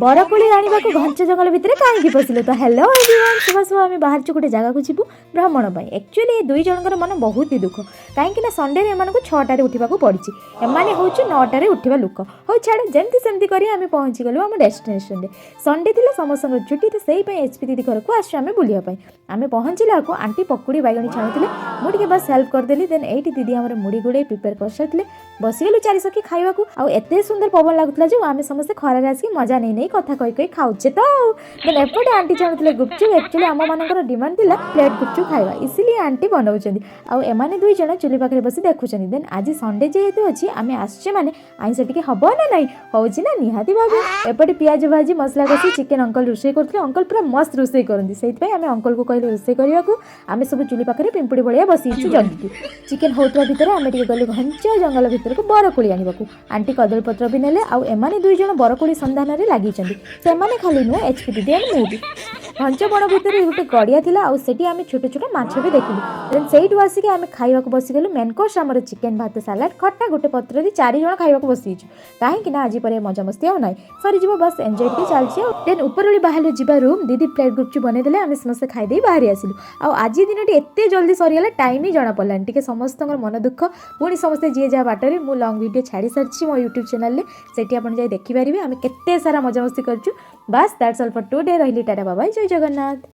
बरकोली आने को घंच जंगल भितर कहीं पशिले तो हेलो एवरीवन सुबह सुबह आम बाहर गोटे जगह को जीवु भ्रमण एक्चुअली ये दुई जनकर मन बहुत ही दुख कहीं संडे एम 6टार उठा पड़ी एमाने हूँ 9टार उठा लोक हो छाड़ जमती सेमती कर पहुँची गलु आम डेस्टिनेशन संडे थी समस्त छुट्टी तो से एचपी दीदी घर को आसमें बुलापी आम पहुँचला आंटी पकुड़ी बैगणी छाणुले मुझे बस हेल्प करदेली देन एटी दीदी आम मुड़ी गुड़े प्रिपेयर कर सारी बसीगलु चारि सखी खाइबा आत सुंदर पवन लगुला जो आम समस्त खरार आसिक मजा नहीं कथा कही कही खाऊचे तो देन एपटे आंटी छाणुले गुपचुप एक्चुअली आम मानकर डिमांड थिला प्लेट गुपचुप खाइबा इसीलिए आंटी बनाउछन्ती आउ एमाने दुई जण चुली पाखरे बसी देखुछन्ती देन आज संडे जेहेतु अछि आमे आछे माने आइंस टिके हबो ना नाही होउछि ना निहाती भाबे एपटे पियाज भाजी मसला कसी चिकन अंकल रोषे करथले अंकल पूरा मस्त रोषे करंती सेति पय आमे अंकल को कहले रोषे करिया को आमे सब चुली पाखरे पिंपुडी बळिया बसीछु जंगी चिकन होतवा भितर आमे टिके गलु घंच जंगल भितर को बरकोली आनिबाकू आंटी कदल पत्र भी नेले आउ एमाने दुई जण बरकोली संधान रे लागि छन्ती सेमाने खाली नु एचपी दीदी आमे मुदी घंच बण भितर गोटे गड़िया थिला आउ सेठी आमे छोटे छोटे माछ भी देखिलु देन सेइटु आसिके आमे खाइबाकू बसी गेलु मेन कोर्स हमर चिकन भात सलाड खट्टा गोटे पत्र रे 4 जण खाइबाकू बसीछु काहे कि ना आज परे मजा मस्ती आ नाही सरी जीव बस एन्जॉय के चलछि देन उपरली बाहर जिबा रूम दीदी प्लेट गुपचुप बने देले आमे समस्त खाइ देई बाहर आसिलु आउ आज दिनटी एते जल्दी सरी गेला टाइम ही जणा पड़लान टिके समस्तकर मन दुख पुणी समस्त जे जा बाटरे मु लॉन्ग वीडियो छाड़ी सरछि मो YouTube चैनल ले सेठी आपण जाई देखि परिबे आमे केते सारा मजा मस्ती करछु बस दैट्स ऑल फॉर टुडे रहिली tata bye bye Jai Jagannath.